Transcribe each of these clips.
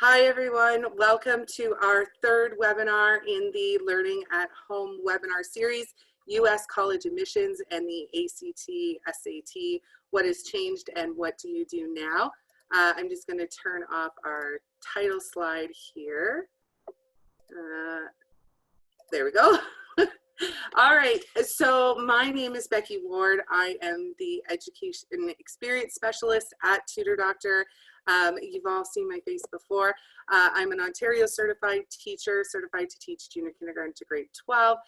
Hi everyone, welcome to our third webinar in the Learning at Home webinar series, U.S. College Admissions and the ACT, SAT, what has changed and what do you do now? I'm just going to turn off our title slide here. There we go. All right, so my name is Becky Warren. I am the Education Experience Specialist at Tutor Doctor. You've all seen my face before. I'm an Ontario certified teacher, certified to teach junior kindergarten to grade 12,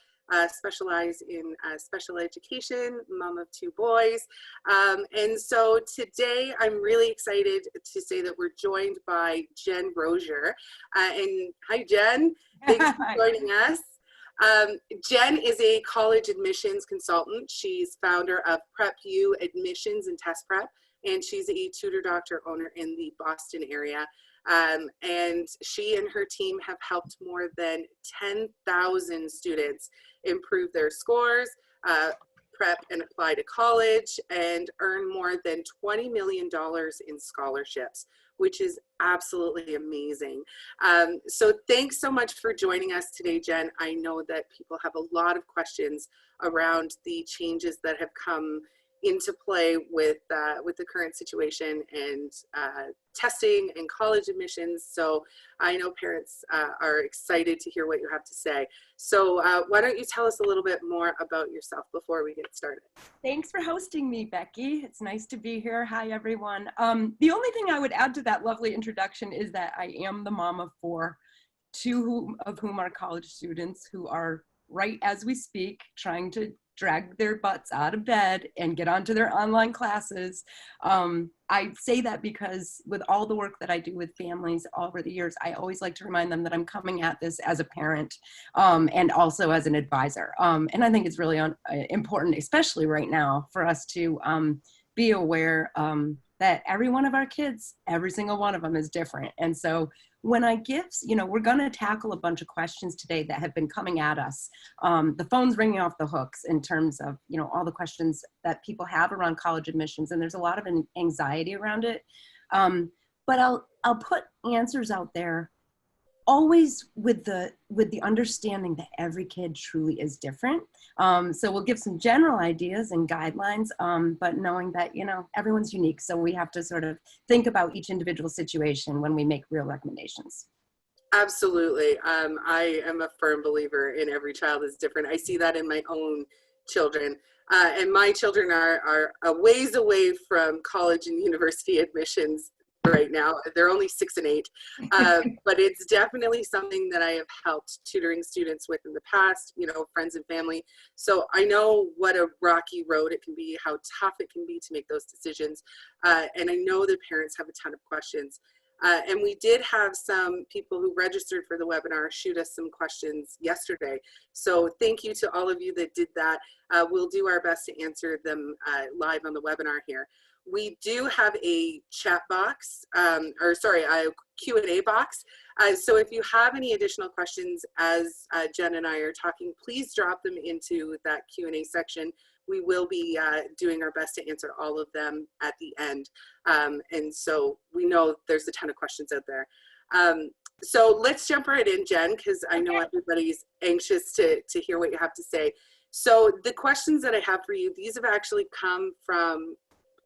specialize in special education, mom of 2 boys. And so today I'm really excited to say that we're joined by Jen Rosier. And hi, Jen. Thanks for joining us. Jen is a college admissions consultant. She's founder of Prep U Admissions and Test Prep, and she's a Tutor Doctor owner in the Boston area. And she and her team have helped more than 10,000 students improve their scores, prep and apply to college, and earn more than $20 million in scholarships, which is absolutely amazing. So thanks so much for joining us today, Jen. I know that people have a lot of questions around the changes that have come into play with the current situation and testing and college admissions. So I know parents are excited to hear what you have to say. So why don't you tell us a little bit more about yourself before we get started? Thanks for hosting me, Becky. It's nice to be here. Hi, everyone. The only thing I would add to that lovely introduction is that I am the mom of 4, 2 of whom are college students who are right as we speak trying to drag their butts out of bed and get onto their online classes. I say that because with all the work that I do with families over the years, I always like to remind them that I'm coming at this as a parent and also as an advisor. And I think it's really important, especially right now, for us to be aware that every one of our kids, every single one of them is different. And so when I give, we're going to tackle a bunch of questions today that have been coming at us. The phone's ringing off the hooks in terms of, all the questions that people have around college admissions, and there's a lot of anxiety around it. But I'll put answers out there, always with the understanding that every kid truly is different. So we'll give some general ideas and guidelines, but knowing that, everyone's unique. So we have to sort of think about each individual situation when we make real recommendations. Absolutely. I am a firm believer in every child is different. I see that in my own children. And my children are a ways away from college and university admissions right now. They're only 6 and 8, but it's definitely something that I have helped tutoring students with in the past, friends and family. So I know what a rocky road it can be, how tough it can be to make those decisions. And I know the parents have a ton of questions. And we did have some people who registered for the webinar shoot us some questions yesterday. So thank you to all of you that did that. We'll do our best to answer them live on the webinar here. We do have a chat box, a Q&A box. So if you have any additional questions as Jen and I are talking, please drop them into that Q&A section. We will be doing our best to answer all of them at the end. And so we know there's a ton of questions out there. So let's jump right in, Jen, because I know everybody's anxious to hear what you have to say. So the questions that I have for you, these have actually come from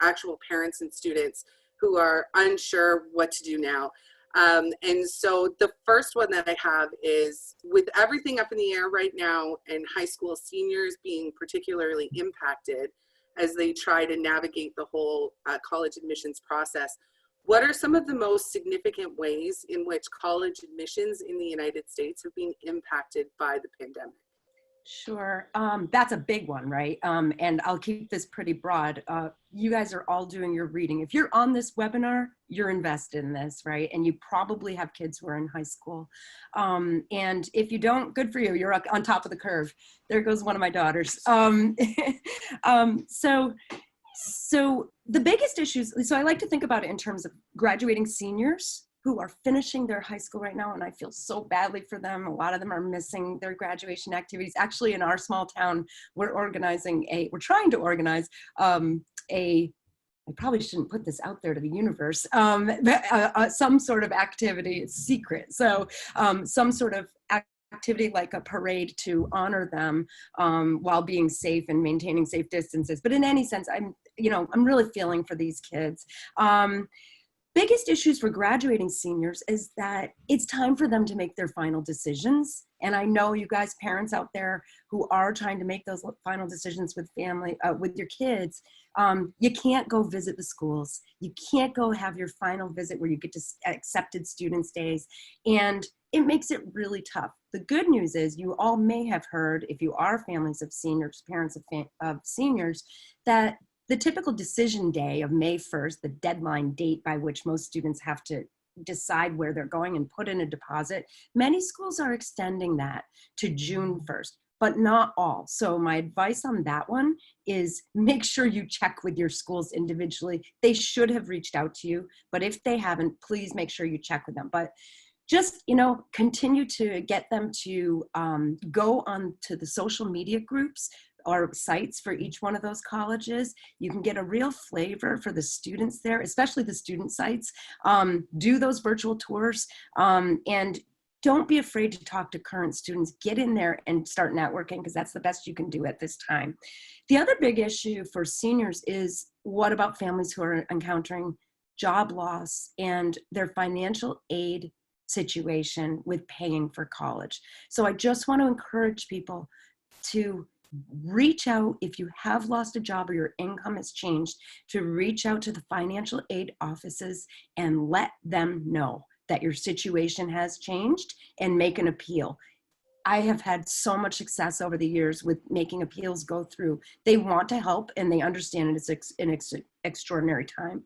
actual parents and students who are unsure what to do now. And so the first one that I have is, with everything up in the air right now and high school seniors being particularly impacted as they try to navigate the whole college admissions process, what are some of the most significant ways in which college admissions in the United States have been impacted by the pandemic? Sure. That's a big one, right? And I'll keep this pretty broad. You guys are all doing your reading. If you're on this webinar, you're invested in this, right? And you probably have kids who are in high school. And if you don't, good for you. You're up on top of the curve. There goes one of my daughters. So the biggest issues, so I like to think about it in terms of graduating seniors who are finishing their high school right now, and I feel so badly for them. A lot of them are missing their graduation activities. Actually, in our small town, we're trying to organize a I probably shouldn't put this out there to the universe, some sort of activity. It's secret. So some sort of activity like a parade to honor them while being safe and maintaining safe distances. But in any sense, I'm really feeling for these kids. Biggest issues for graduating seniors is that it's time for them to make their final decisions. And I know you guys, parents out there who are trying to make those final decisions with with your kids, you can't go visit the schools. You can't go have your final visit where you get to accepted students days. And it makes it really tough. The good news is you all may have heard, if you are families of seniors, parents of seniors, that the typical decision day of May 1st, the deadline date by which most students have to decide where they're going and put in a deposit, many schools are extending that to June 1st, but not all. So my advice on that one is make sure you check with your schools individually. They should have reached out to you, but if they haven't, please make sure you check with them. But just, continue to get them to go on to the social media groups or sites for each one of those colleges. You can get a real flavor for the students there, especially the student sites. Do those virtual tours, and don't be afraid to talk to current students. Get in there and start networking, because that's the best you can do at this time. The other big issue for seniors is, what about families who are encountering job loss and their financial aid situation with paying for college? So I just want to encourage people to reach out if you have lost a job or your income has changed, to reach out to the financial aid offices and let them know that your situation has changed and make an appeal. I have had so much success over the years with making appeals go through. They want to help and they understand it's an extraordinary time.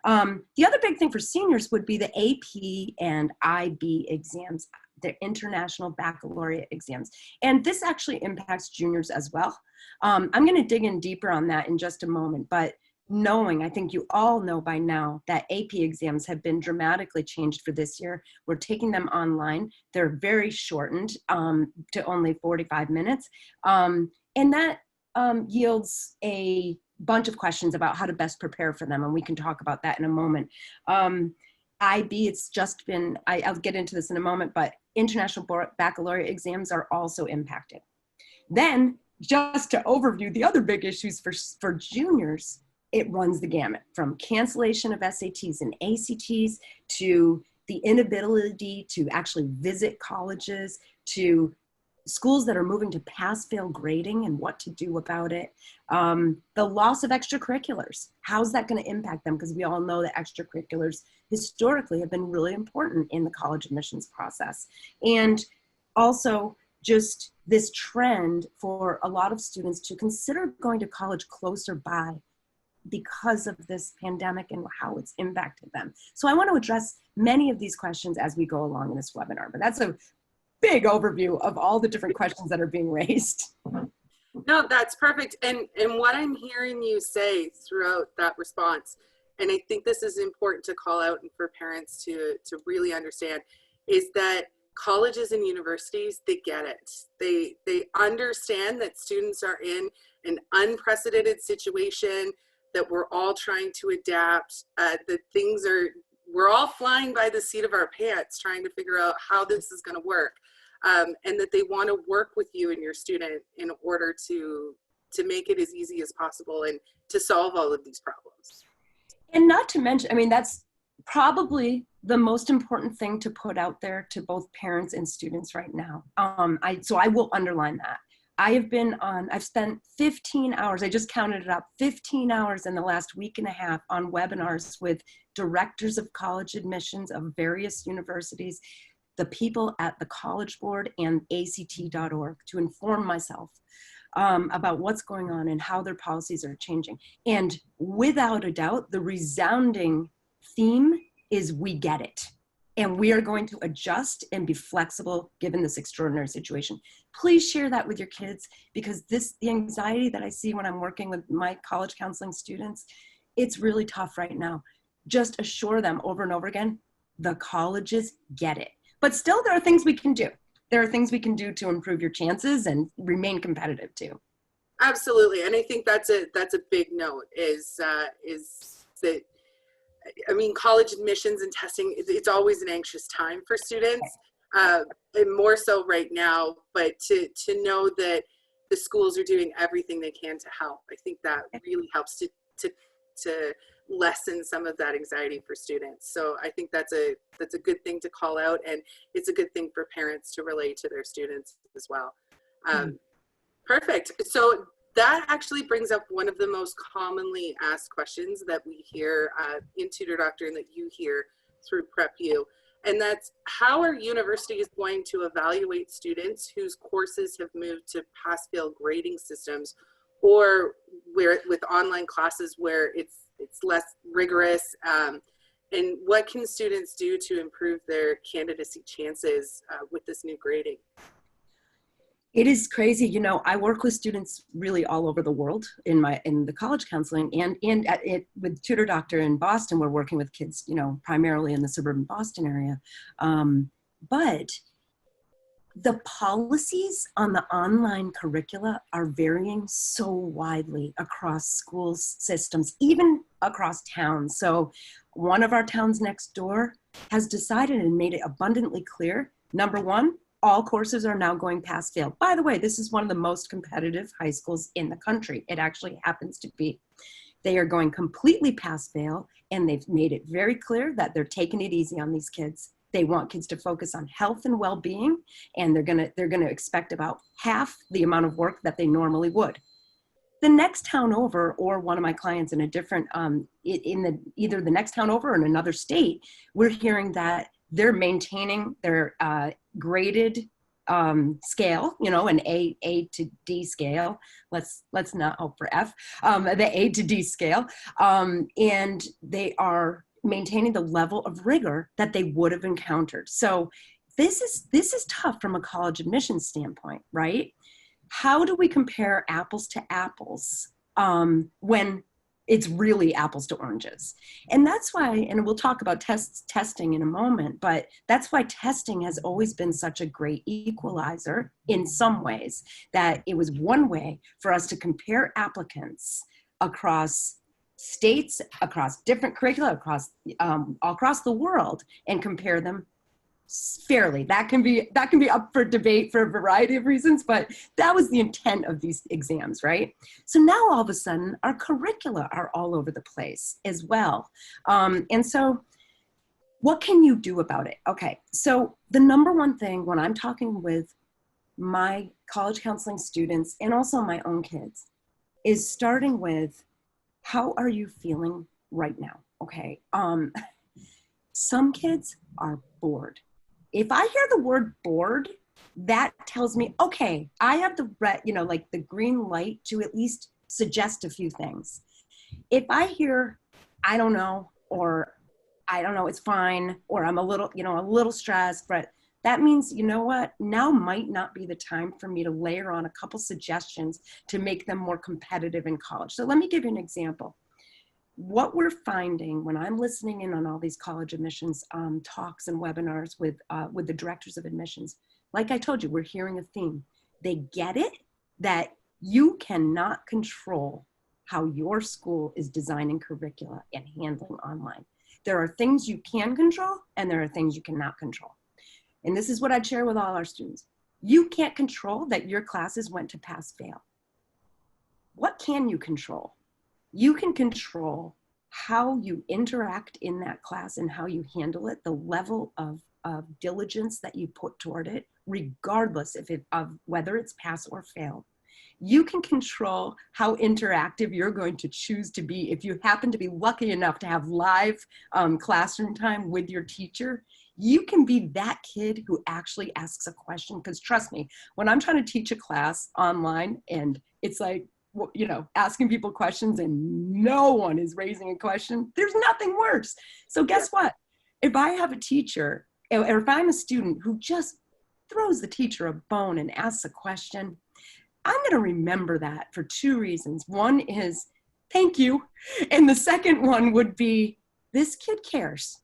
The other big thing for seniors would be the AP and IB exams, the International Baccalaureate exams. And this actually impacts juniors as well. I'm going to dig in deeper on that in just a moment, but I think you all know by now that AP exams have been dramatically changed for this year. We're taking them online. They're very shortened to only 45 minutes. And that yields a bunch of questions about how to best prepare for them, and we can talk about that in a moment. IB, it's just been, I'll get into this in a moment, but International Baccalaureate exams are also impacted. Then, just to overview the other big issues for juniors, it runs the gamut from cancellation of SATs and ACTs to the inability to actually visit colleges, to schools that are moving to pass-fail grading and what to do about it. The loss of extracurriculars, how's that going to impact them? Because we all know that extracurriculars historically have been really important in the college admissions process. And also just this trend for a lot of students to consider going to college closer by because of this pandemic and how it's impacted them. So I want to address many of these questions as we go along in this webinar, but that's a big overview of all the different questions that are being raised. No, that's perfect. And what I'm hearing you say throughout that response, and I think this is important to call out and for parents to really understand, is that colleges and universities, they get it. They understand that students are in an unprecedented situation, that we're all trying to adapt, that we're all flying by the seat of our pants trying to figure out how this is going to work, and that they want to work with you and your student in order to make it as easy as possible and to solve all of these problems. And not to mention, I mean, that's probably the most important thing to put out there to both parents and students right now. So I will underline that. I've spent 15 hours, I just counted it up, 15 hours in the last week and a half on webinars with directors of college admissions of various universities, the people at the College Board and ACT.org to inform myself about what's going on and how their policies are changing. And without a doubt, the resounding theme is we get it. And we are going to adjust and be flexible given this extraordinary situation. Please share that with your kids, because the anxiety that I see when I'm working with my college counseling students, it's really tough right now. Just assure them over and over again, the colleges get it. But still, there are things we can do. There are things we can do to improve your chances and remain competitive too. Absolutely, and I think that's a big note is that, I mean, college admissions and testing, it's always an anxious time for students, and more so right now, but to know that the schools are doing everything they can to help, I think that really helps to lessen some of that anxiety for students. So I think that's a good thing to call out, and it's a good thing for parents to relay to their students as well. Perfect. So that actually brings up one of the most commonly asked questions that we hear in Tutor Doctor and that you hear through PrepU. And that's, how are universities going to evaluate students whose courses have moved to pass-fail grading systems, or where with online classes where it's less rigorous? And what can students do to improve their candidacy chances with this new grading? It is crazy. You know, I work with students really all over the world in the college counseling, and with Tutor Doctor in Boston, we're working with kids, you know, primarily in the suburban Boston area. But the policies on the online curricula are varying so widely across school systems, even across towns. So one of our towns next door has decided and made it abundantly clear, number one, all courses are now going pass-fail. By the way, this is one of the most competitive high schools in the country. It actually happens to be. They are going completely pass-fail, and they've made it very clear that they're taking it easy on these kids. They want kids to focus on health and well-being, and they're gonna expect about half the amount of work that they normally would. The next town over, or one of my clients in a different, either the next town over or in another state, we're hearing that they're maintaining their graded scale, you know, an A to D scale. Let's not hope for F, the A to D scale, and they are maintaining the level of rigor that they would have encountered. So this is tough from a college admissions standpoint, right? How do we compare apples to apples when it's really apples to oranges? And that's why, and we'll talk about testing in a moment, but that's why testing has always been such a great equalizer in some ways, that it was one way for us to compare applicants across states, across different curricula, across the world, and compare them fairly. That can be up for debate for a variety of reasons, but that was the intent of these exams, right? So now all of a sudden our curricula are all over the place as well. And so what can you do about it? Okay, so the number one thing when I'm talking with my college counseling students and also my own kids is starting with, how are you feeling right now? Okay, some kids are bored. If I hear the word bored, that tells me, okay, I have the red, you know, like the green light to at least suggest a few things. If I hear, I don't know, or I don't know, it's fine, or I'm a little stressed, but that means, you know what, now might not be the time for me to layer on a couple suggestions to make them more competitive in college. So let me give you an example. What we're finding when I'm listening in on all these college admissions talks and webinars with the directors of admissions, like I told you, we're hearing a theme. They get it that you cannot control how your school is designing curricula and handling online. There are things you can control and there are things you cannot control. And this is what I'd share with all our students. You can't control that your classes went to pass-fail. What can you control? You can control how you interact in that class and how you handle it, the level of diligence that you put toward it, regardless of whether it's pass or fail. You can control how interactive you're going to choose to be if you happen to be lucky enough to have live classroom time with your teacher. You can be that kid who actually asks a question, because trust me, when I'm trying to teach a class online and it's like, you know, asking people questions and no one is raising a question, there's nothing worse. So guess what? If I have a teacher, or if I'm a student who just throws the teacher a bone and asks a question, I'm going to remember that for two reasons. One is, thank you. And the second one would be, this kid cares.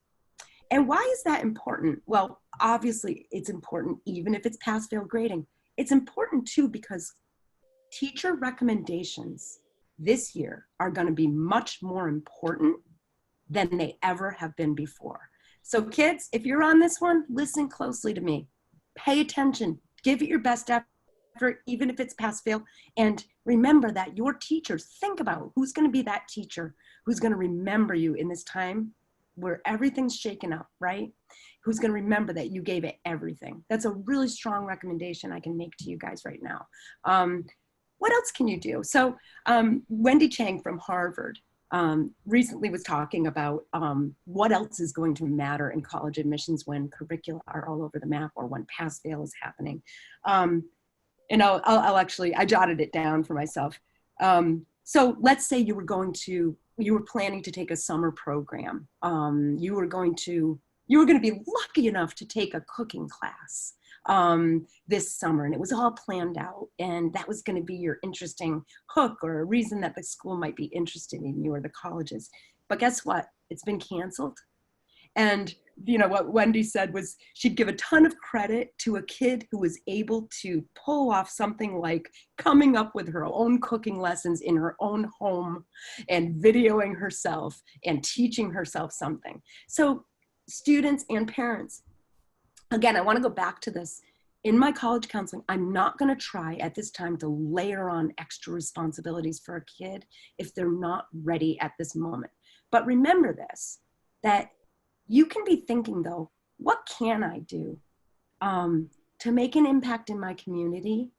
And why is that important? Well, obviously it's important even if it's pass-fail grading. It's important too because teacher recommendations this year are going to be much more important than they ever have been before. So kids, if you're on this one, listen closely to me. Pay attention, give it your best effort, even if it's pass fail. And remember that your teachers, think about who's going to be that teacher who's going to remember you in this time where everything's shaken up, right? Who's going to remember that you gave it everything. That's a really strong recommendation I can make to you guys right now. What else can you do? So Wendy Chang from Harvard recently was talking about what else is going to matter in college admissions when curricula are all over the map or when pass fail is happening. And I'll actually, I jotted it down for myself. So let's say you were planning to take a summer program. You were going to be lucky enough to take a cooking class this summer, and it was all planned out, and that was going to be your interesting hook or a reason that the school might be interested in you or the colleges. But guess what? It's been canceled. And you know what Wendy said was she'd give a ton of credit to a kid who was able to pull off something like coming up with her own cooking lessons in her own home and videoing herself and teaching herself something. So students and parents, again, I want to go back to this. In my college counseling, I'm not going to try at this time to layer on extra responsibilities for a kid if they're not ready at this moment. But remember this, that you can be thinking though, what can I do to make an impact in my community,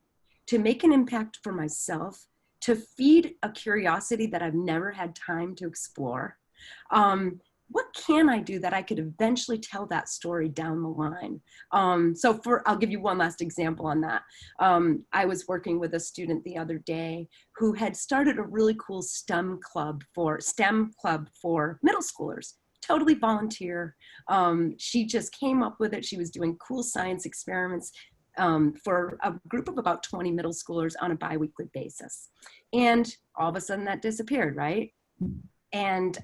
to make an impact for myself, to feed a curiosity that I've never had time to explore? What can I do that I could eventually tell that story down the line? I'll give you one last example on that. I was working with a student the other day who had started a really cool STEM club for middle schoolers, totally volunteer. She just came up with it. She was doing cool science experiments for a group of about 20 middle schoolers on a biweekly basis. And all of a sudden that disappeared, right? And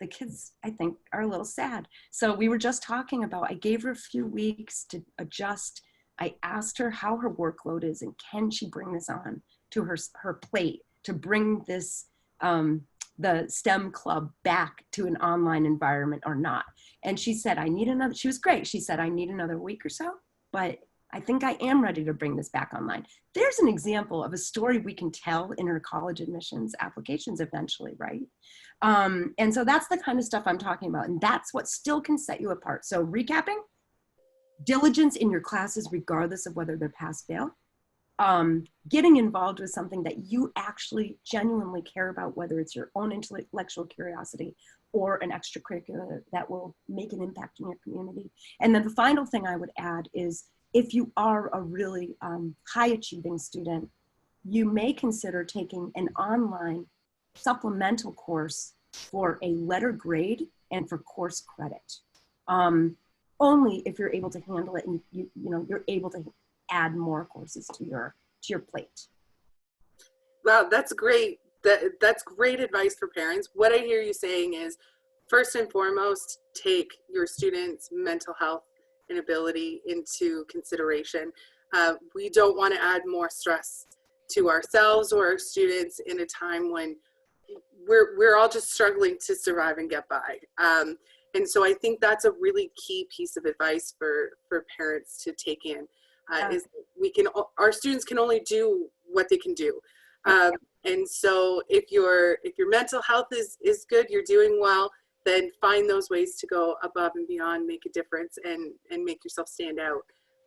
the kids, I think, are a little sad. So we were just talking about, I gave her a few weeks to adjust. I asked her how her workload is and can she bring this on to her plate to bring this, the STEM club back to an online environment or not. And she said, she was great. She said, I need another week or so, but I think I am ready to bring this back online. There's an example of a story we can tell in our college admissions applications eventually, right? And so that's the kind of stuff I'm talking about. And that's what still can set you apart. So recapping, diligence in your classes, regardless of whether they're pass fail. Getting involved with something that you actually genuinely care about, whether it's your own intellectual curiosity or an extracurricular that will make an impact in your community. And then the final thing I would add is, if you are a really high achieving student, you may consider taking an online supplemental course for a letter grade and for course credit. Only if you're able to handle it and you're able to add more courses to your plate. Wow, that's great. That's great advice for parents. What I hear you saying is, first and foremost, take your students' mental health and ability into consideration. We don't want to add more stress to ourselves or our students in a time when we're all just struggling to survive and get by. And so I think that's a really key piece of advice for parents to take in. Is our students can only do what they can do. And so if your mental health is good, you're doing well, then find those ways to go above and beyond, make a difference, and make yourself stand out.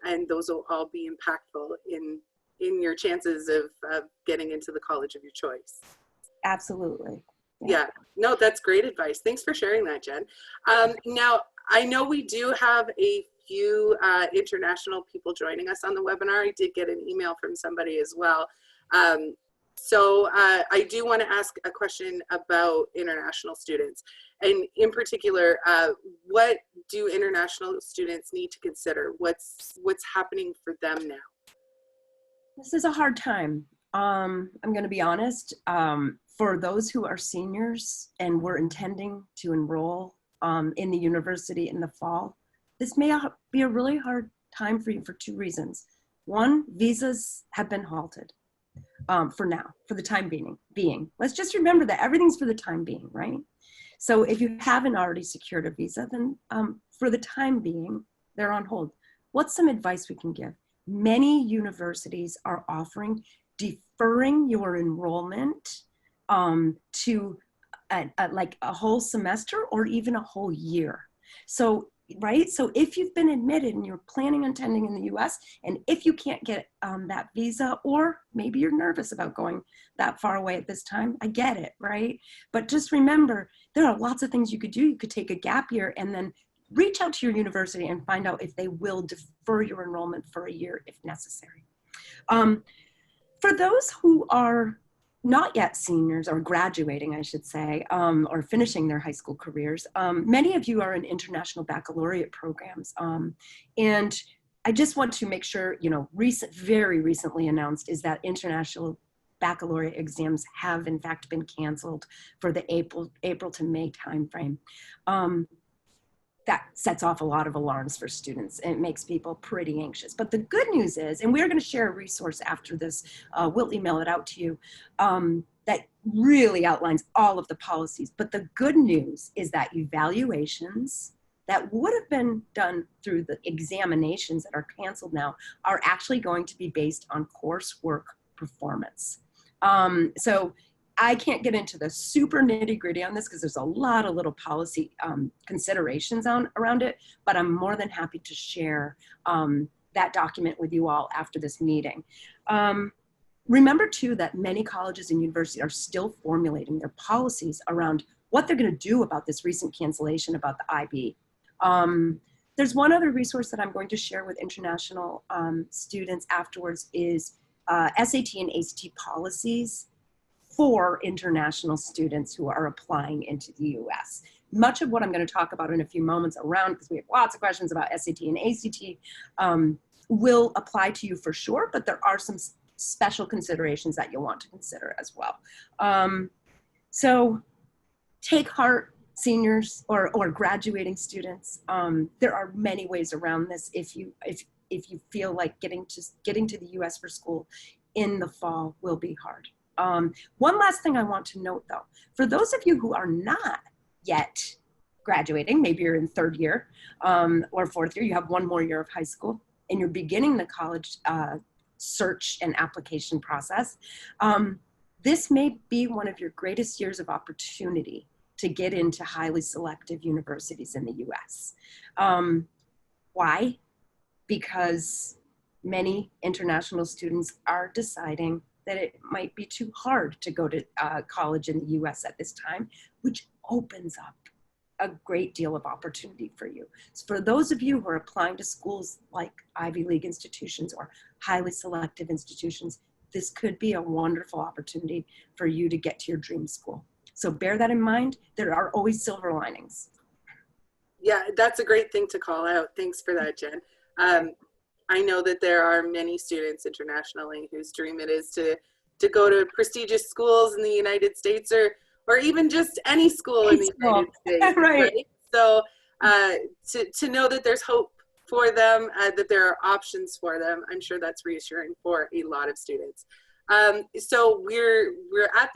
And those will all be impactful in your chances of getting into the college of your choice. Absolutely. Yeah, no, that's great advice. Thanks for sharing that, Jen. Now, I know we do have a few international people joining us on the webinar. I did get an email from somebody as well. So I do want to ask a question about international students. And in particular, what do international students need to consider? What's happening for them now? This is a hard time. I'm going to be honest. For those who are seniors and were intending to enroll in the university in the fall, this may be a really hard time for you for two reasons. One, visas have been halted for now, for the time being. Let's just remember that everything's for the time being, right? So if you haven't already secured a visa, then for the time being, they're on hold. What's some advice we can give? Many universities are offering deferring your enrollment to like a whole semester or even a whole year. So, right? So if you've been admitted and you're planning on attending in the US, and if you can't get that visa, or maybe you're nervous about going that far away at this time, I get it, right? But just remember, there are lots of things you could do. You could take a gap year and then reach out to your university and find out if they will defer your enrollment for a year if necessary. For those who are not yet seniors, or graduating, I should say, or finishing their high school careers, many of you are in international baccalaureate programs. And I just want to make sure, you know, very recently announced is that international baccalaureate exams have in fact been canceled for the April to May timeframe. That sets off a lot of alarms for students, and it makes people pretty anxious. But the good news is, and we're going to share a resource after this, we'll email it out to you, that really outlines all of the policies. But the good news is that evaluations that would have been done through the examinations that are canceled now are actually going to be based on coursework performance. So I can't get into the super nitty gritty on this because there's a lot of little policy considerations around it, but I'm more than happy to share that document with you all after this meeting. Remember too that many colleges and universities are still formulating their policies around what they're going to do about this recent cancellation about the IB. There's one other resource that I'm going to share with international students afterwards is SAT and ACT policies for international students who are applying into the US. Much of what I'm going to talk about in a few moments around, because we have lots of questions about SAT and ACT, will apply to you for sure, but there are some special considerations that you'll want to consider as well. So take heart, seniors or graduating students. There are many ways around this if you feel like getting to the US for school in the fall will be hard. One last thing I want to note though, for those of you who are not yet graduating, maybe you're in third year or fourth year, you have one more year of high school and you're beginning the college search and application process, this may be one of your greatest years of opportunity to get into highly selective universities in the US. Why? Because many international students are deciding that it might be too hard to go to college in the US at this time, which opens up a great deal of opportunity for you. So for those of you who are applying to schools like Ivy League institutions or highly selective institutions, this could be a wonderful opportunity for you to get to your dream school. So bear that in mind. There are always silver linings. Yeah, that's a great thing to call out. Thanks for that, Jen. I know that there are many students internationally whose dream it is to go to prestigious schools in the United States or even just any school in the United States. Right. So to know that there's hope for them, that there are options for them, I'm sure that's reassuring for a lot of students. So we're at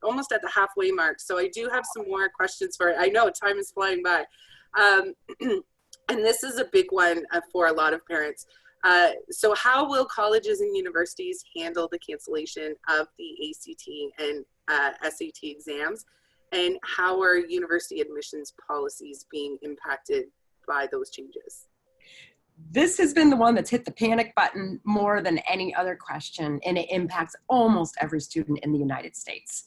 almost at the halfway mark. So I do have some more questions for it. I know time is flying by. And this is a big one for a lot of parents. So how will colleges and universities handle the cancellation of the ACT and SAT exams? And how are university admissions policies being impacted by those changes? This has been the one that's hit the panic button more than any other question, and it impacts almost every student in the United States.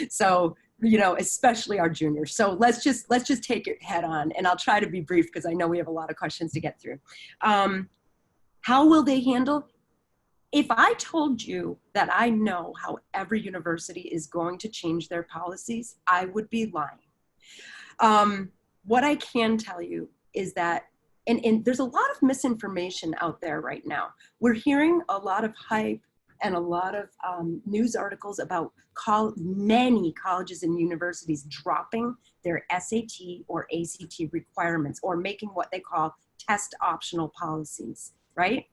So, you know, especially our juniors. So let's just take it head on, and I'll try to be brief because I know we have a lot of questions to get through. How will they handle? If I told you that I know how every university is going to change their policies, I would be lying. What I can tell you is that, and there's a lot of misinformation out there right now. We're hearing a lot of hype and a lot of news articles about many colleges and universities dropping their SAT or ACT requirements or making what they call test optional policies, right?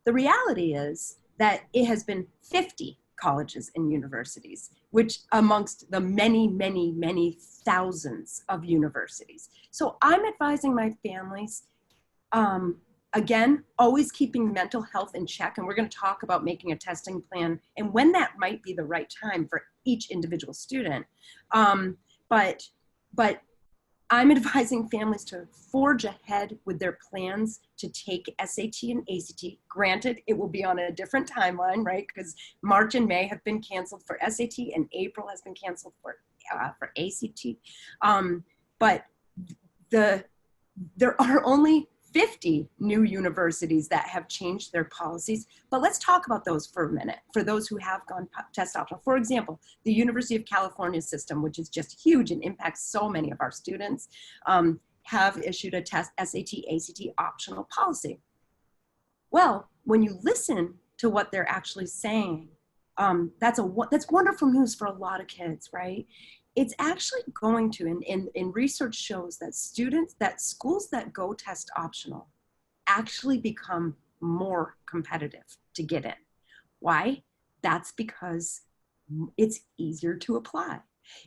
The reality is that it has been 50 colleges and universities, which amongst the many, many, many thousands of universities. So I'm advising my families, again, always keeping mental health in check. And we're going to talk about making a testing plan and when that might be the right time for each individual student. But I'm advising families to forge ahead with their plans to take SAT and ACT. Granted, it will be on a different timeline, right? Because March and May have been canceled for SAT and April has been canceled for ACT. But there are only 50 new universities that have changed their policies, but let's talk about those for a minute, for those who have gone test optional. For example, the University of California system, which is just huge and impacts so many of our students, have issued a test SAT, ACT optional policy. Well, when you listen to what they're actually saying, that's wonderful news for a lot of kids, right? It's actually going to, and research shows that schools that go test optional actually become more competitive to get in. Why? That's because it's easier to apply.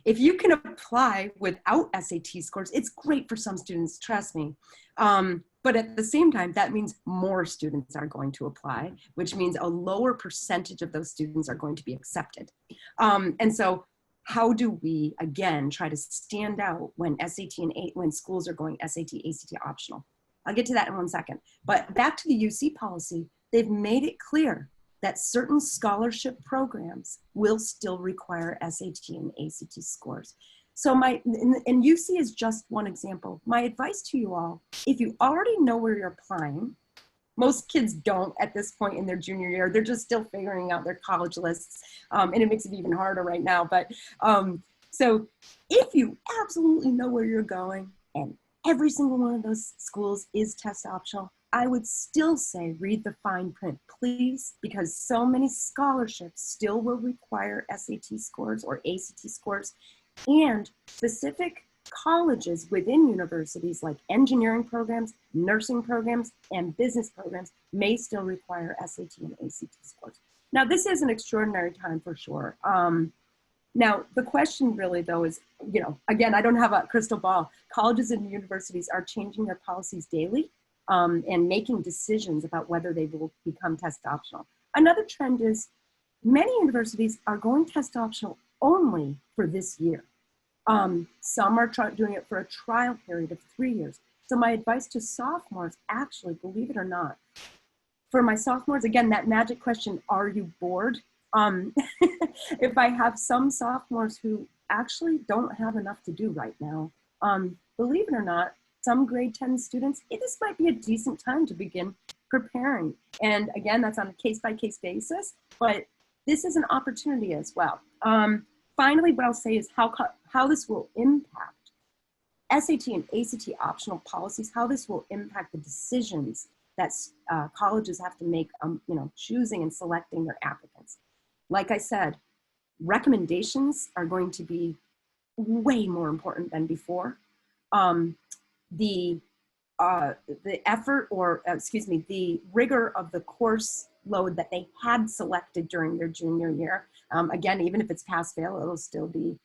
If you can apply without SAT scores, it's great for some students, trust me. But at the same time, that means more students are going to apply, which means a lower percentage of those students are going to be accepted. And so how do we, again, try to stand out when when schools are going SAT, ACT optional? I'll get to that in 1 second. But back to the UC policy, they've made it clear that certain scholarship programs will still require SAT and ACT scores. So and UC is just one example. My advice to you all, if you already know where you're applying, most kids don't at this point in their junior year. They're just still figuring out their college lists. And it makes it even harder right now. But so if you absolutely know where you're going and every single one of those schools is test optional, I would still say read the fine print, please, because so many scholarships still will require SAT scores or ACT scores, and specific colleges within universities like engineering programs, nursing programs, and business programs may still require SAT and ACT scores. Now, this is an extraordinary time for sure. Now, the question really though is, again, I don't have a crystal ball. Colleges and universities are changing their policies daily and making decisions about whether they will become test optional. Another trend is many universities are going test optional only for this year. Some are doing it for a trial period of 3 years. So my advice to sophomores, actually, believe it or not, for my sophomores, again, that magic question, are you bored? If I have some sophomores who actually don't have enough to do right now, believe it or not, some grade 10 students, this might be a decent time to begin preparing. And again, that's on a case-by-case basis, but this is an opportunity as well. Finally, what I'll say is how this will impact SAT and ACT optional policies, how this will impact the decisions that colleges have to make, choosing and selecting their applicants. Like I said, recommendations are going to be way more important than before. The effort, or the rigor of the course load that they had selected during their junior year. Again, even if it's pass-fail, it'll still be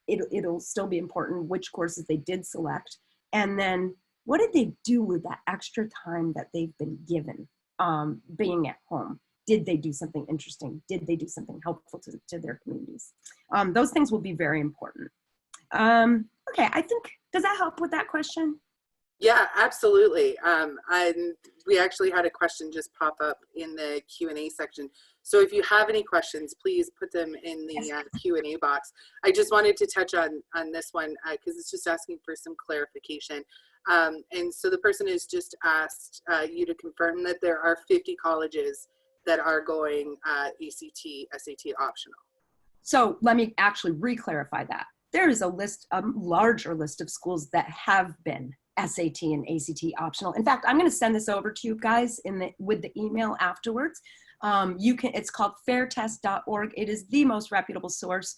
it'll still be important which courses they did select. And then what did they do with that extra time that they've been given being at home? Did they do something interesting? Did they do something helpful to their communities? Those things will be very important. Okay, I think, does that help with that question? Yeah, absolutely. We actually had a question just pop up in the Q&A section. So if you have any questions, please put them in the Q&A box. I just wanted to touch on this one because it's just asking for some clarification. And so the person has just asked you to confirm that there are 50 colleges that are going ACT, SAT optional. So let me actually re-clarify that. There is a larger list of schools that have been SAT and ACT optional. In fact, I'm going to send this over to you guys with the email afterwards. It's called fairtest.org. It is the most reputable source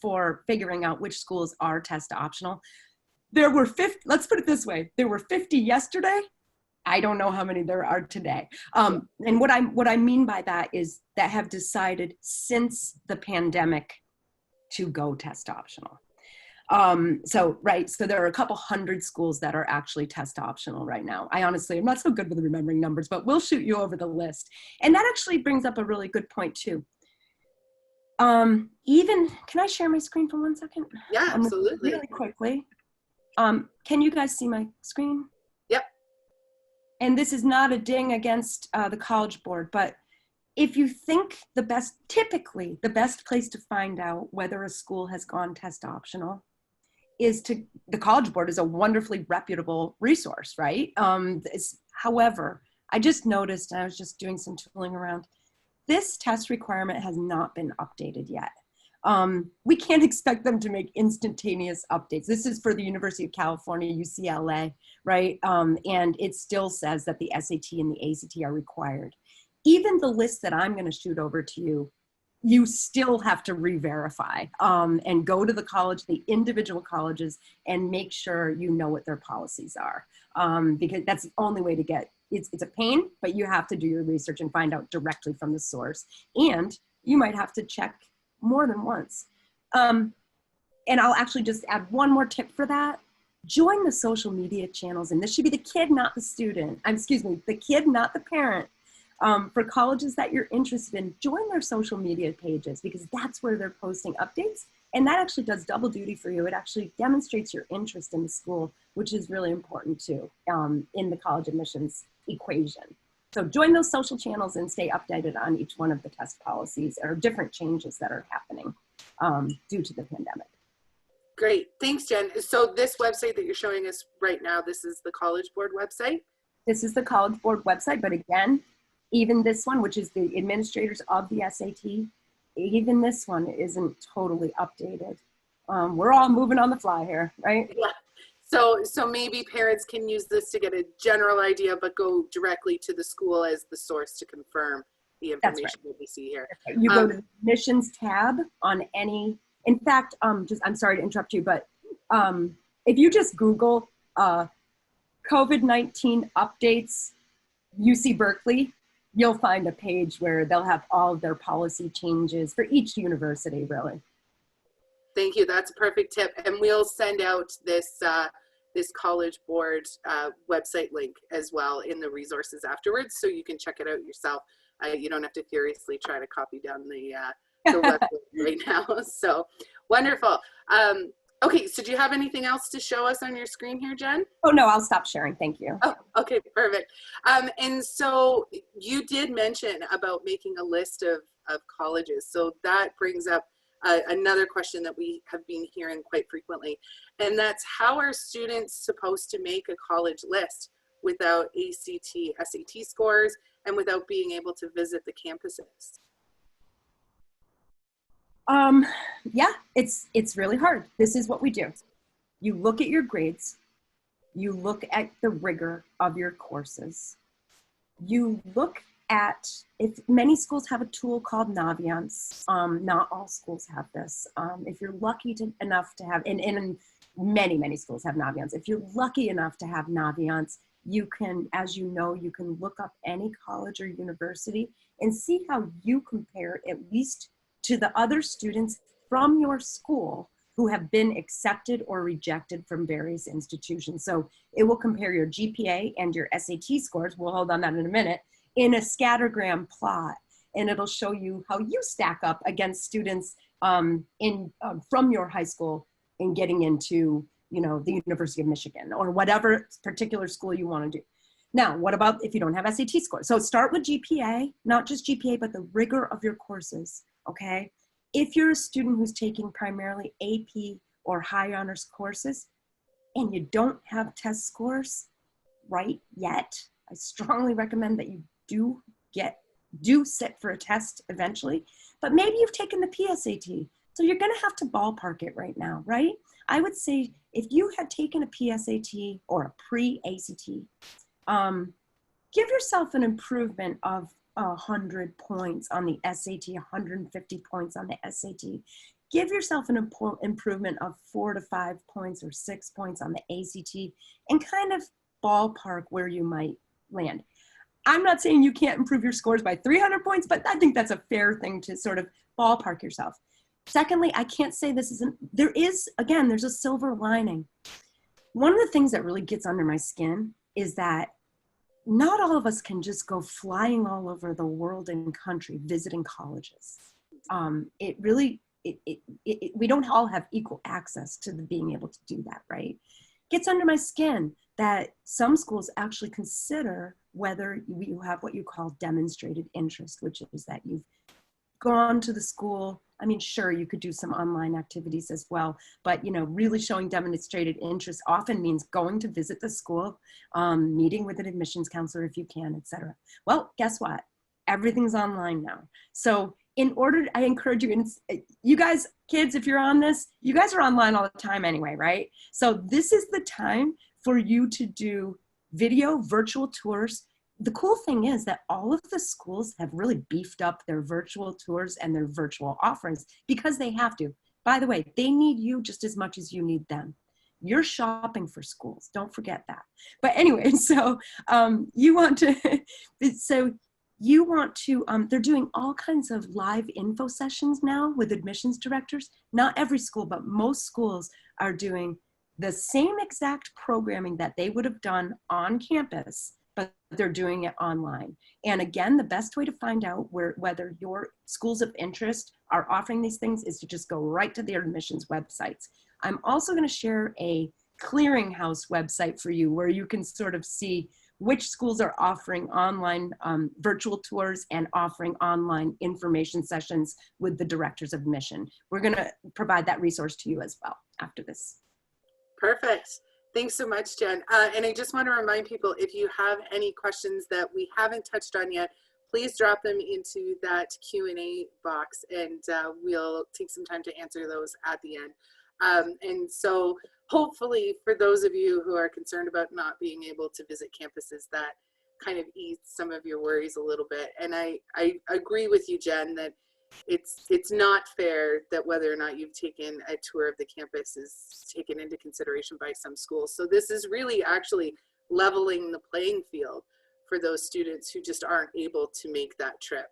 for figuring out which schools are test optional. There were 50, let's put it this way, there were 50 yesterday, I don't know how many there are today. And what I mean by that is that have decided since the pandemic to go test optional. So there are a couple hundred schools that are actually test optional right now. I honestly, I'm not so good with remembering numbers, but we'll shoot you over the list. And that actually brings up a really good point too. Can I share my screen for 1 second? Yeah, absolutely. Really quickly. Can you guys see my screen? Yep. And this is not a ding against the College Board, but if you think typically the best place to find out whether a school has gone test optional is the College Board is a wonderfully reputable resource, right? However, I just noticed, and I was just doing some tooling around, this test requirement has not been updated yet. We can't expect them to make instantaneous updates. This is for the University of California, UCLA, right? And it still says that the SAT and the ACT are required. Even the list that I'm gonna shoot over to you, you still have to re-verify and go to the individual colleges and make sure you know what their policies are. Because that's the only way to get, it's a pain, but you have to do your research and find out directly from the source. And you might have to check more than once. And I'll actually just add one more tip for that. Join the social media channels, and this should be the kid, not the student. The kid, not the parent. For colleges that you're interested in, join their social media pages because that's where they're posting updates. And that actually does double duty for you. It actually demonstrates your interest in the school, which is really important too in the college admissions equation. So join those social channels and stay updated on each one of the test policies or different changes that are happening due to the pandemic. Great, thanks, Jen. So this website that you're showing us right now, this is the College Board website? This is the College Board website, but again, even this one, which is the administrators of the SAT, even this one isn't totally updated. We're all moving on the fly here, right? Yeah. So maybe parents can use this to get a general idea, but go directly to the school as the source to confirm the information that we see here. You go to the admissions tab on any, in fact, I'm sorry to interrupt you, but if you just Google COVID-19 updates, UC Berkeley, you'll find a page where they'll have all of their policy changes for each university, really. Thank you. That's a perfect tip. And we'll send out this this College Board website link as well in the resources afterwards, so you can check it out yourself. You don't have to furiously try to copy down the website right now. So wonderful. Okay, so do you have anything else to show us on your screen here, Jen? Oh, no, I'll stop sharing. Thank you. Oh, okay, perfect. And so you did mention about making a list of colleges. So that brings up another question that we have been hearing quite frequently. And that's, how are students supposed to make a college list without ACT, SAT scores and without being able to visit the campuses? Yeah, it's really hard. This is what we do. You look at your grades, you look at the rigor of your courses, you look at, if many schools have a tool called Naviance, not all schools have this. If you're lucky enough to have, and many schools have Naviance. If you're lucky enough to have Naviance, you can, as you know, you can look up any college or university and see how you compare at least to the other students from your school who have been accepted or rejected from various institutions. So it will compare your GPA and your SAT scores, we'll hold on that in a minute, in a scattergram plot. And it'll show you how you stack up against students from your high school in getting into, you know, the University of Michigan or whatever particular school you want to do. Now, what about if you don't have SAT scores? So start with GPA, not just GPA, but the rigor of your courses. Okay, if you're a student who's taking primarily AP or high honors courses and you don't have test scores right yet, I strongly recommend that you do sit for a test eventually, but maybe you've taken the PSAT. So you're gonna have to ballpark it right now, right? I would say if you had taken a PSAT or a pre-ACT, give yourself an improvement of 100 points on the SAT, 150 points on the SAT. Give yourself an improvement of 4 to 5 points or 6 points on the ACT and kind of ballpark where you might land. I'm not saying you can't improve your scores by 300 points, but I think that's a fair thing to sort of ballpark yourself. Secondly, I can't say this isn't, there is, again, there's a silver lining. One of the things that really gets under my skin is that not all of us can just go flying all over the world and country visiting colleges. We don't all have equal access to being able to do that, right? Gets under my skin that some schools actually consider whether you have what you call demonstrated interest, which is that you've gone to the school. I mean, sure, you could do some online activities as well, but really showing demonstrated interest often means going to visit the school, meeting with an admissions counselor if you can, etc. Well, guess what? Everything's online now. So I encourage you, and you guys, kids, if you're on this, you guys are online all the time anyway, right? So this is the time for you to do video virtual tours. The cool thing is that all of the schools have really beefed up their virtual tours and their virtual offerings because they have to. By the way, they need you just as much as you need them. You're shopping for schools. Don't forget that. But anyway, so they're doing all kinds of live info sessions now with admissions directors. Not every school, but most schools are doing the same exact programming that they would have done on campus, but they're doing it online. And again, the best way to find out whether your schools of interest are offering these things is to just go right to their admissions websites. I'm also going to share a clearinghouse website for you where you can sort of see which schools are offering online virtual tours and offering online information sessions with the directors of admission. We're going to provide that resource to you as well after this. Perfect. Thanks so much, Jen. And I just want to remind people, if you have any questions that we haven't touched on yet, please drop them into that Q&A box, and we'll take some time to answer those at the end. And so hopefully for those of you who are concerned about not being able to visit campuses, that kind of ease some of your worries a little bit. And I agree with you, Jen, that it's not fair that whether or not you've taken a tour of the campus is taken into consideration by some schools. So this is really actually leveling the playing field for those students who just aren't able to make that trip.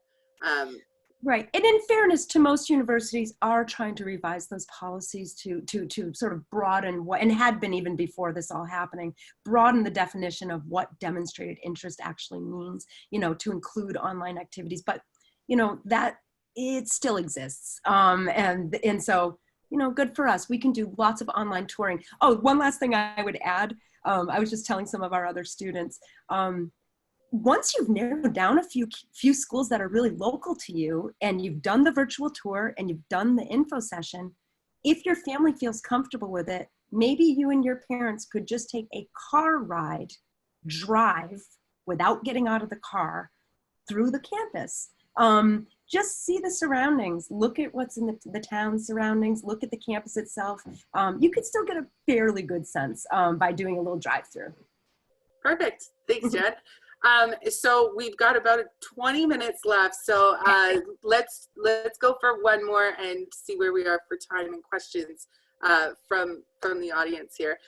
Right, and in fairness to most universities are trying to revise those policies to sort of broaden what, and had been even before this all happening, broaden the definition of what demonstrated interest actually means, to include online activities, but that it still exists. And so, good for us. We can do lots of online touring. Oh, one last thing I would add. I was just telling some of our other students, once you've narrowed down a few schools that are really local to you and you've done the virtual tour and you've done the info session, if your family feels comfortable with it, maybe you and your parents could just take a car ride, drive without getting out of the car through the campus. Just see the surroundings, look at what's in the town surroundings, look at the campus itself. You could still get a fairly good sense by doing a little drive-through. Perfect. Thanks, Jen. So we've got about 20 minutes left. So let's go for one more and see where we are for time and questions from the audience here.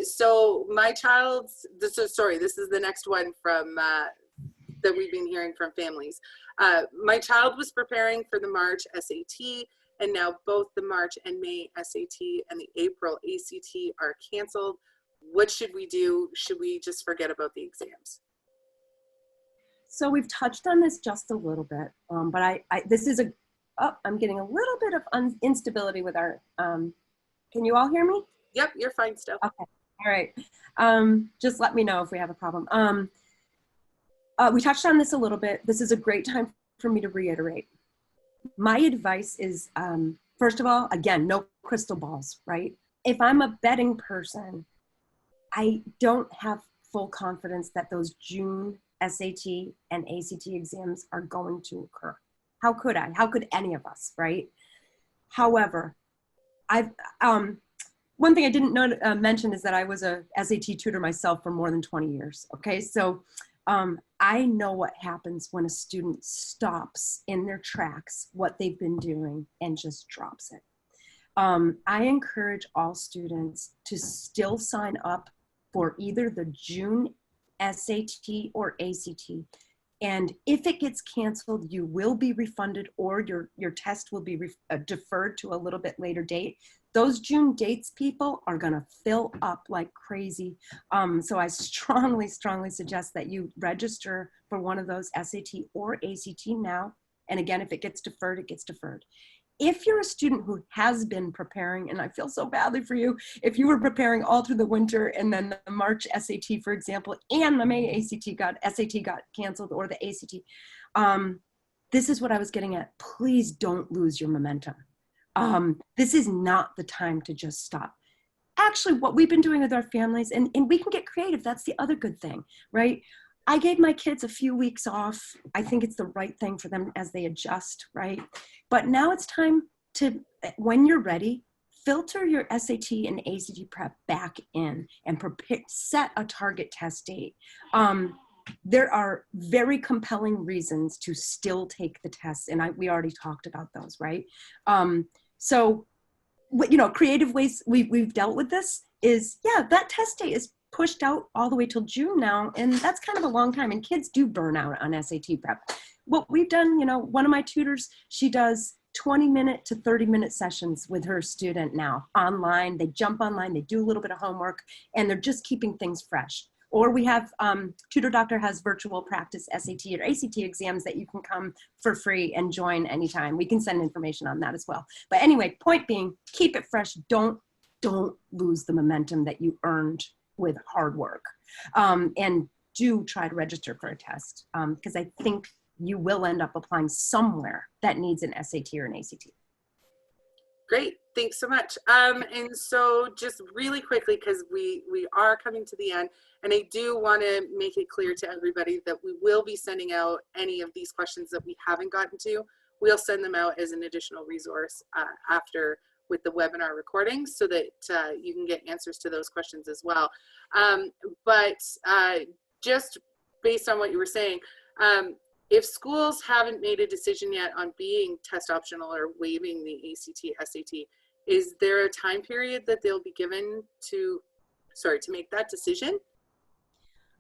So my child's, this is the next one from that we've been hearing from families. My child was preparing for the March SAT, and now both the March and May SAT and the April ACT are canceled. What should we do? Should we just forget about the exams? So we've touched on this just a little bit, but I'm getting a little bit of instability with our, can you all hear me? Yep, you're fine still. Okay, all right. Just let me know if we have a problem. We touched on this a little bit. This is a great time for me to reiterate. My advice is, first of all, again, no crystal balls, right? If I'm a betting person, I don't have full confidence that those June SAT and ACT exams are going to occur. How could I? How could any of us, right? However, one thing I didn't mention is that I was a SAT tutor myself for more than 20 years, okay? So I know what happens when a student stops in their tracks what they've been doing and just drops it. I encourage all students to still sign up for either the June SAT or ACT. And if it gets canceled, you will be refunded, or your test will be deferred to a little bit later date. Those June dates, people, are gonna fill up like crazy. So I strongly, strongly suggest that you register for one of those, SAT or ACT now. And again, if it gets deferred, it gets deferred. If you're a student who has been preparing, and I feel so badly for you, if you were preparing all through the winter and then the March SAT, for example, and the May SAT got canceled, or the ACT, this is what I was getting at. Please don't lose your momentum. This is not the time to just stop. Actually, what we've been doing with our families, and we can get creative, that's the other good thing, right? I gave my kids a few weeks off. I think it's the right thing for them as they adjust, right? But now it's time to, when you're ready, filter your SAT and ACT prep back in and prepare, set a target test date. There are very compelling reasons to still take the tests, and we already talked about those, right? So, you know, creative ways we've dealt with this is, yeah, that test date is pushed out all the way till June now, and that's kind of a long time, and kids do burn out on SAT prep. What we've done, you know, one of my tutors, she does 20-minute to 30-minute sessions with her student now online. They jump online, they do a little bit of homework, and they're just keeping things fresh. Or we have, Tutor Doctor has virtual practice SAT or ACT exams that you can come for free and join anytime. We can send information on that as well. But anyway, point being, keep it fresh. Don't lose the momentum that you earned with hard work. And do try to register for a test, because I think you will end up applying somewhere that needs an SAT or an ACT. Great, thanks so much. And so just really quickly, because we are coming to the end, and I do want to make it clear to everybody that we will be sending out any of these questions that we haven't gotten to. We'll send them out as an additional resource after with the webinar recording, so that you can get answers to those questions as well. But just based on what you were saying, if schools haven't made a decision yet on being test optional or waiving the ACT, SAT, is there a time period that they'll be given to make that decision?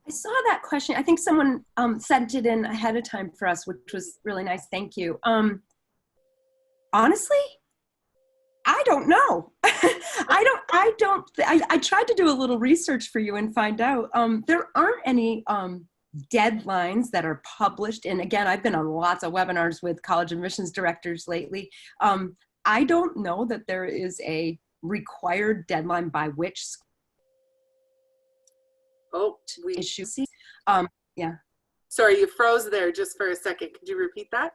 I saw that question. I think someone sent it in ahead of time for us, which was really nice. Thank you. Honestly, I don't know. I tried to do a little research for you and find out. There aren't any deadlines that are published. And again, I've been on lots of webinars with college admissions directors lately. I don't know that there is a required deadline by which we issue. Yeah. Sorry, you froze there just for a second. Could you repeat that?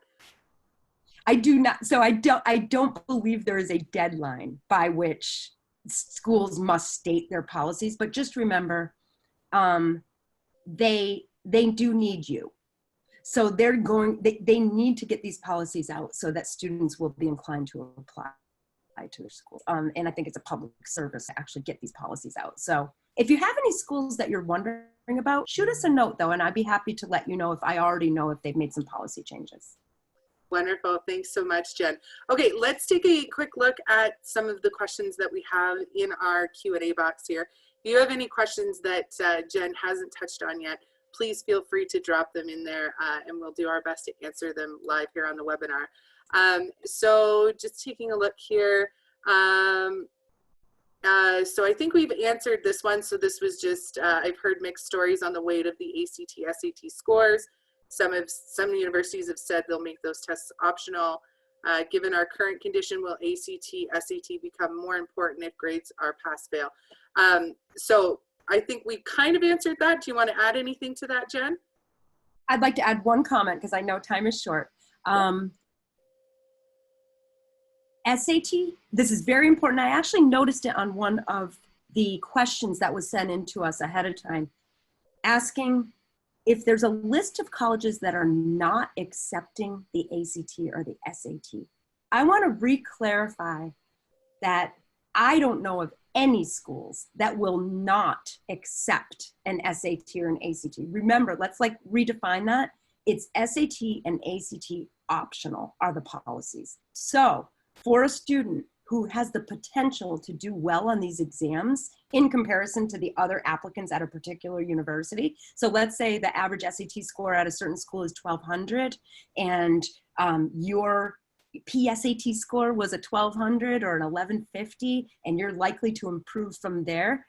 I do not. So I don't believe there is a deadline by which schools must state their policies, but just remember, they do need you. So they need to get these policies out so that students will be inclined to apply to their schools. And I think it's a public service to actually get these policies out. So if you have any schools that you're wondering about, shoot us a note though, and I'd be happy to let you know if I already know if they've made some policy changes. Wonderful. Thanks so much, Jen. Okay, let's take a quick look at some of the questions that we have in our Q&A box here. If you have any questions that Jen hasn't touched on yet, please feel free to drop them in there, and we'll do our best to answer them live here on the webinar. So just taking a look here. So I think we've answered this one. So this was just, I've heard mixed stories on the weight of the ACT, SAT scores. Some universities have said they'll make those tests optional. Given our current condition, will ACT, SAT become more important if grades are pass-fail? So I think we kind of answered that. Do you want to add anything to that, Jen? I'd like to add one comment because I know time is short. SAT, this is very important. I actually noticed it on one of the questions that was sent in to us ahead of time, asking if there's a list of colleges that are not accepting the ACT or the SAT. I want to re-clarify that I don't know of any schools that will not accept an SAT or an ACT. Remember, let's like redefine that. It's SAT and ACT optional are the policies. So for a student who has the potential to do well on these exams in comparison to the other applicants at a particular university. So let's say the average SAT score at a certain school is 1200 and your PSAT score was a 1200 or an 1150 and you're likely to improve from there.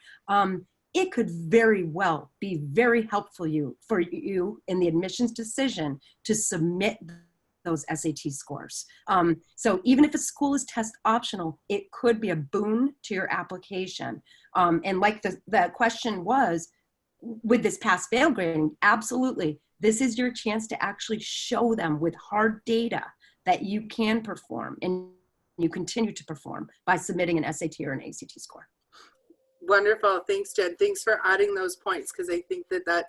It could very well be very helpful for you in the admissions decision to submit those SAT scores. So even if a school is test optional, it could be a boon to your application. And like the question was, with this pass-fail grading, absolutely. This is your chance to actually show them with hard data that you can perform and you continue to perform by submitting an SAT or an ACT score. Wonderful. Thanks, Jen. Thanks for adding those points, because I think that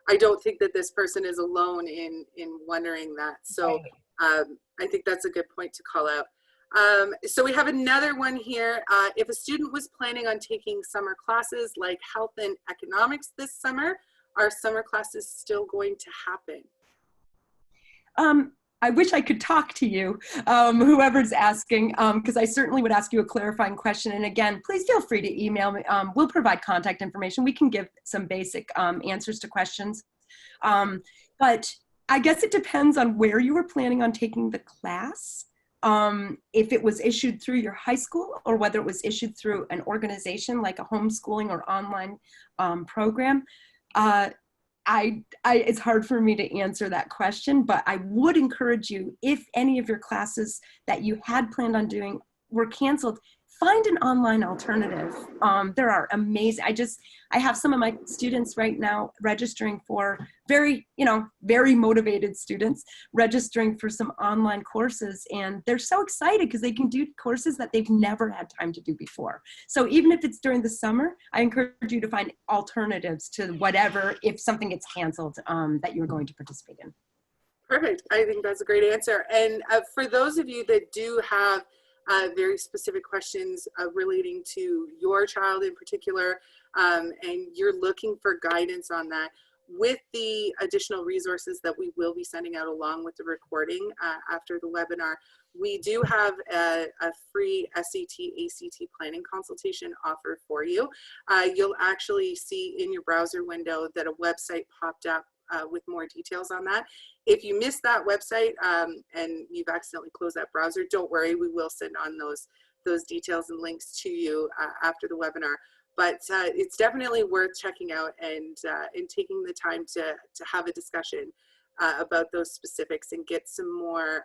I don't think that this person is alone in wondering that. So I think that's a good point to call out. So we have another one here. If a student was planning on taking summer classes like health and economics this summer, are summer classes still going to happen? I wish I could talk to you, whoever's asking, because I certainly would ask you a clarifying question. And again, please feel free to email me. We'll provide contact information. We can give some basic answers to questions. But I guess it depends on where you were planning on taking the class. If it was issued through your high school or whether it was issued through an organization like a homeschooling or online program. It's hard for me to answer that question, but I would encourage you, if any of your classes that you had planned on doing were canceled, find an online alternative. There are amazing, I have some of my students right now registering for very motivated students registering for some online courses, and they're so excited because they can do courses that they've never had time to do before. So even if it's during the summer, I encourage you to find alternatives to whatever, if something gets canceled, that you're going to participate in. Perfect. I think that's a great answer. And for those of you that do have very specific questions relating to your child in particular, and you're looking for guidance on that, with the additional resources that we will be sending out along with the recording after the webinar, we do have a free SAT, ACT planning consultation offer for you. You'll actually see in your browser window that a website popped up with more details on that. If you missed that website and you've accidentally closed that browser, don't worry, we will send on those details and links to you after the webinar. But it's definitely worth checking out and taking the time to have a discussion about those specifics and get some more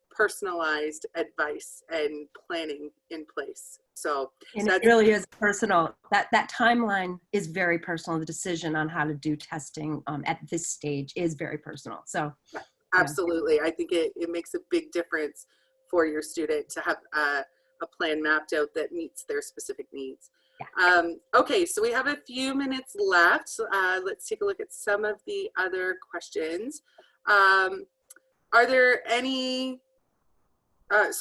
personalized advice and planning in place. So it really is personal. That timeline is very personal. The decision on how to do testing at this stage is very personal. So absolutely, I think it makes a big difference for your student to have a plan mapped out that meets their specific needs. Yeah. Okay, so we have a few minutes left. Let's take a look at some of the other questions. Are there any are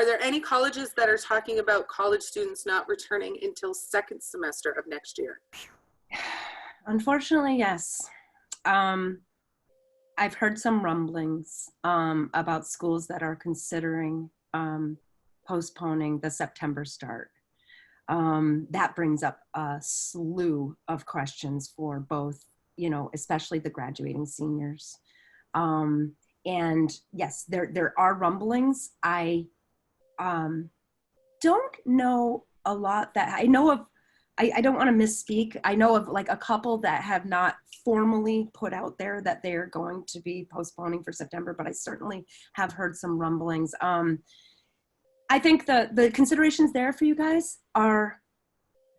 there any colleges that are talking about college students not returning until second semester of next year? Unfortunately, yes. I've heard some rumblings about schools that are considering postponing the September start. That brings up a slew of questions for both, especially the graduating seniors. And yes, there are rumblings. I don't know a lot that I know of. I don't want to misspeak. I know of like a couple that have not formally put out there that they're going to be postponing for September, but I certainly have heard some rumblings. I think the considerations there for you guys are,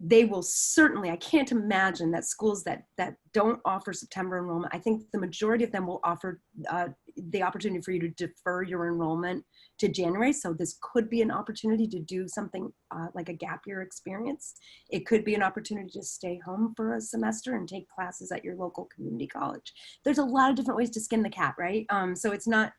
they will certainly, I can't imagine that schools that don't offer September enrollment, I think the majority of them will offer the opportunity for you to defer your enrollment to January. So this could be an opportunity to do something like a gap year experience. It could be an opportunity to stay home for a semester and take classes at your local community college. There's a lot of different ways to skin the cat, right? So it's not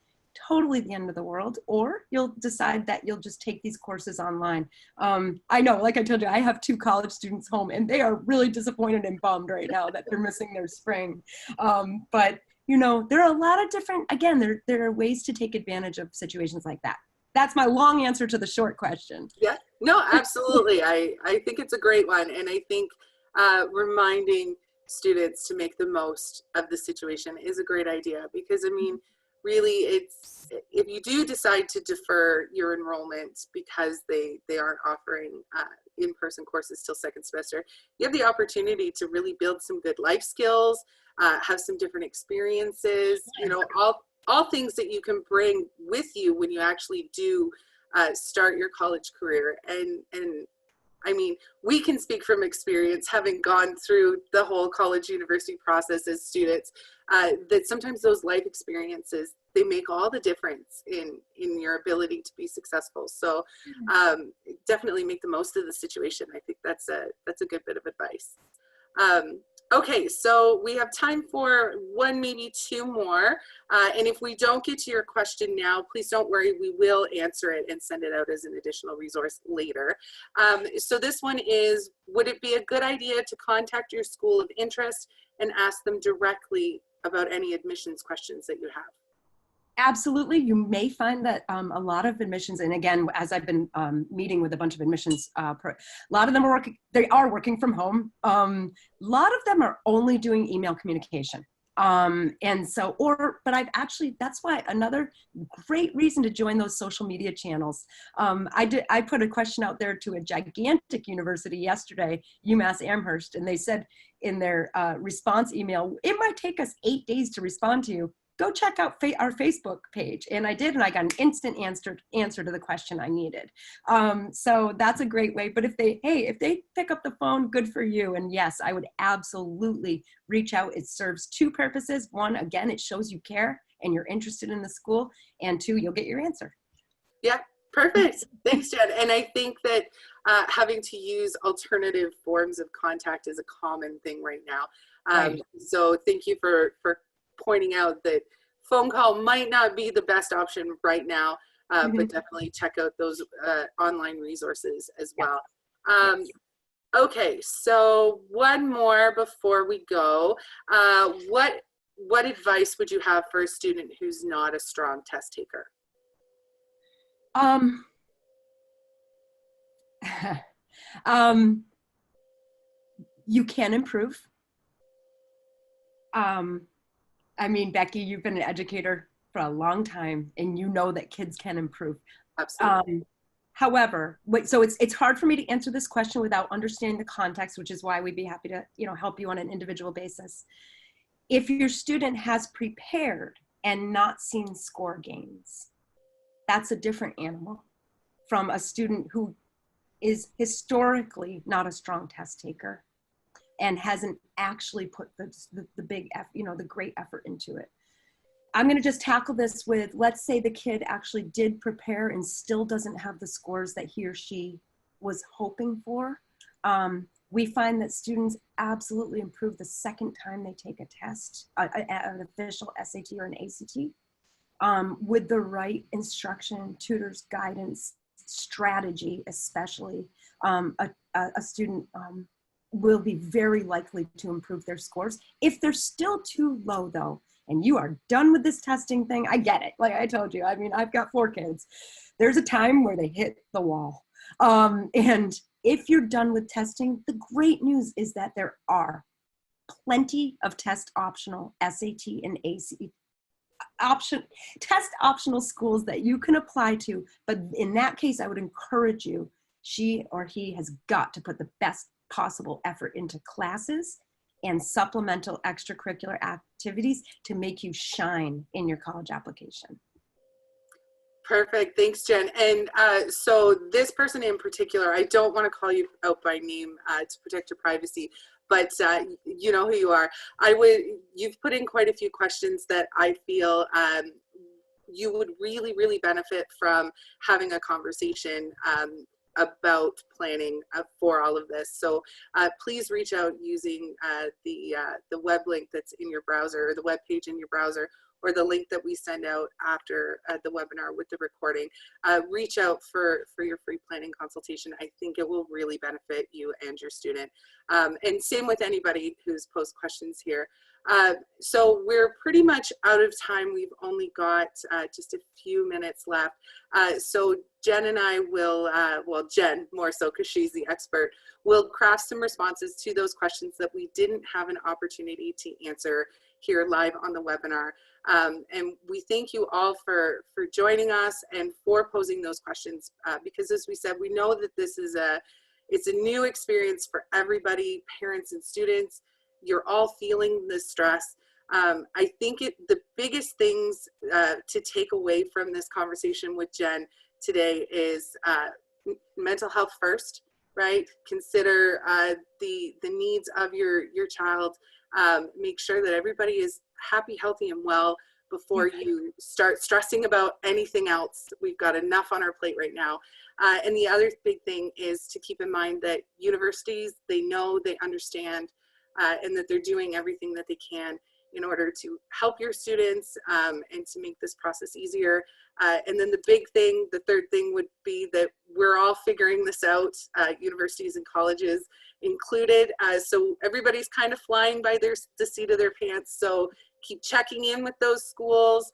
totally the end of the world, or you'll decide that you'll just take these courses online. I know, like I told you, I have 2 college students home and they are really disappointed and bummed right now that they're missing their spring. But You know, there are a lot of different, again, there are ways to take advantage of situations like that. That's my long answer to the short question. Yeah, no, absolutely. I think it's a great one. And I think reminding students to make the most of the situation is a great idea, because I mean, really, it's, if you do decide to defer your enrollment because they aren't offering in-person courses till second semester, you have the opportunity to really build some good life skills, have some different experiences, you know, all things that you can bring with you when you actually do start your college career. And I mean, we can speak from experience, having gone through the whole college university process as students, that sometimes those life experiences, they make all the difference in your ability to be successful. So definitely make the most of the situation. I think that's a good bit of advice. Okay, so we have time for one, maybe two more. And if we don't get to your question now, please don't worry, we will answer it and send it out as an additional resource later. So this one is, would it be a good idea to contact your school of interest and ask them directly about any admissions questions that you have? Absolutely. You may find that a lot of admissions, and again, as I've been meeting with a bunch of admissions, a lot of them are working from home. A lot of them are only doing email communication. And so, but that's why another great reason to join those social media channels. I put a question out there to a gigantic university yesterday, UMass Amherst, and they said in their response email, it might take us 8 days to respond to you. Go check out our Facebook page. And I did, and I got an instant answer to the question I needed. So that's a great way. But if they pick up the phone, good for you. And yes, I would absolutely reach out. It serves two purposes. One, again, it shows you care and you're interested in the school. And two, you'll get your answer. Yeah, perfect. Thanks, Jen. And I think that having to use alternative forms of contact is a common thing right now. Right. So thank you for pointing out that phone call might not be the best option right now, but definitely check out those online resources as well. Okay, so one more before we go. What advice would you have for a student who's not a strong test taker? You can improve. I mean, Becky, you've been an educator for a long time, and you know that kids can improve. Absolutely. However, so it's hard for me to answer this question without understanding the context, which is why we'd be happy to, help you on an individual basis. If your student has prepared and not seen score gains, that's a different animal from a student who is historically not a strong test taker and hasn't actually put the big, the great effort into it. I'm going to just tackle this with, let's say the kid actually did prepare and still doesn't have the scores that he or she was hoping for. We find that students absolutely improve the second time they take a test, an official SAT or an ACT, with the right instruction, tutors, guidance, strategy, especially. A student will be very likely to improve their scores. If they're still too low though, and you are done with this testing thing, I get it. Like I told you, I mean, I've got 4 kids. There's a time where they hit the wall. And if you're done with testing, the great news is that there are plenty of test optional SAT and ACT test optional schools that you can apply to. But in that case, I would encourage you, she or he has got to put the best possible effort into classes and supplemental extracurricular activities to make you shine in your college application. Perfect. Thanks, Jen. And so this person in particular, I don't want to call you out by name to protect your privacy, but you know who you are. You've put in quite a few questions that I feel you would really, really benefit from having a conversation about planning for all of this. So please reach out using the web link that's in your browser, or the web page in your browser, or the link that we send out after the webinar with the recording. Reach out for your free planning consultation. I think it will really benefit you and your student. And same with anybody who's posed questions here. So we're pretty much out of time. We've only got just a few minutes left. So Jen and I will, well, Jen more so because she's the expert, will craft some responses to those questions that we didn't have an opportunity to answer here live on the webinar. And we thank you all for joining us and for posing those questions, because as we said, we know that this is it's a new experience for everybody, parents and students. You're all feeling the stress. I think the biggest things to take away from this conversation with Jen today is mental health first, right? Consider the needs of your child. Make sure that everybody is happy, healthy, and well before you start stressing about anything else. We've got enough on our plate right now. And the other big thing is to keep in mind that universities, they know, they understand, and that they're doing everything that they can in order to help your students and to make this process easier. And then the big thing, the third thing would be that we're all figuring this out, universities and colleges included. So everybody's kind of flying by the seat of their pants. So keep checking in with those schools.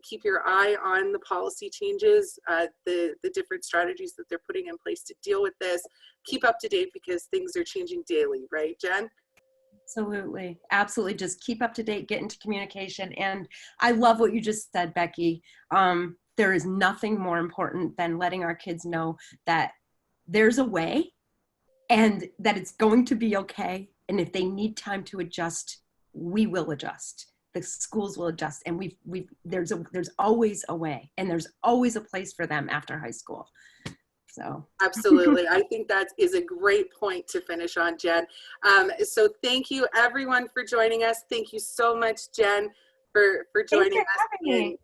Keep your eye on the policy changes, the different strategies that they're putting in place to deal with this. Keep up to date because things are changing daily, right, Jen? Absolutely. Absolutely. Just keep up to date, get into communication. And I love what you just said, Becky. There is nothing more important than letting our kids know that there's a way and that it's going to be okay. And if they need time to adjust, we will adjust. The schools will adjust. And there's always a way, and there's always a place for them after high school. So. Absolutely. I think that is a great point to finish on, Jen. So thank you everyone for joining us. Thank you so much, Jen, for joining us. And,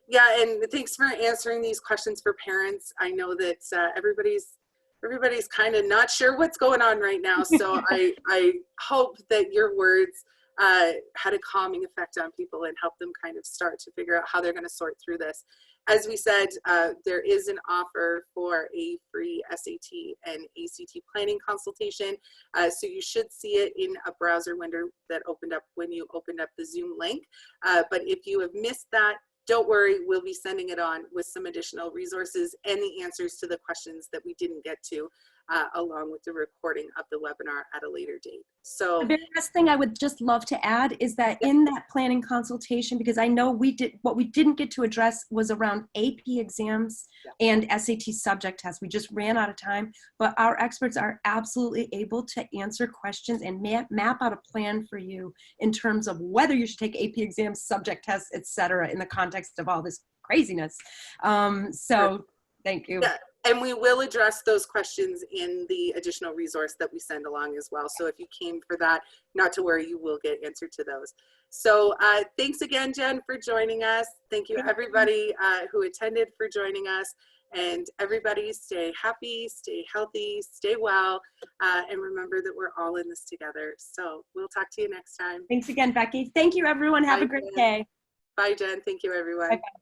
yeah, and thanks for answering these questions for parents. I know that everybody's kind of not sure what's going on right now. So I hope that your words had a calming effect on people and help them kind of start to figure out how they're going to sort through this. As we said, there is an offer for a free SAT and ACT planning consultation. So you should see it in a browser window that opened up when you opened up the Zoom link. But if you have missed that, don't worry, we'll be sending it on with some additional resources and the answers to the questions that we didn't get to, along with the recording of the webinar at a later date. So the very last thing I would just love to add is that in that planning consultation, because I know what we didn't get to address was around AP exams and SAT subject tests. We just ran out of time, but our experts are absolutely able to answer questions and map out a plan for you in terms of whether you should take AP exams, subject tests, etc., in the context of all this craziness. So thank you. Yeah. And we will address those questions in the additional resource that we send along as well. So if you came for that, not to worry, you will get answer to those. So thanks again, Jen, for joining us. Thank you, everybody who attended, for joining us. And everybody stay happy, stay healthy, stay well, and remember that we're all in this together. So we'll talk to you next time. Thanks again, Becky. Thank you, everyone. Have a great day. Bye, Jen. Thank you, everyone. Bye-bye.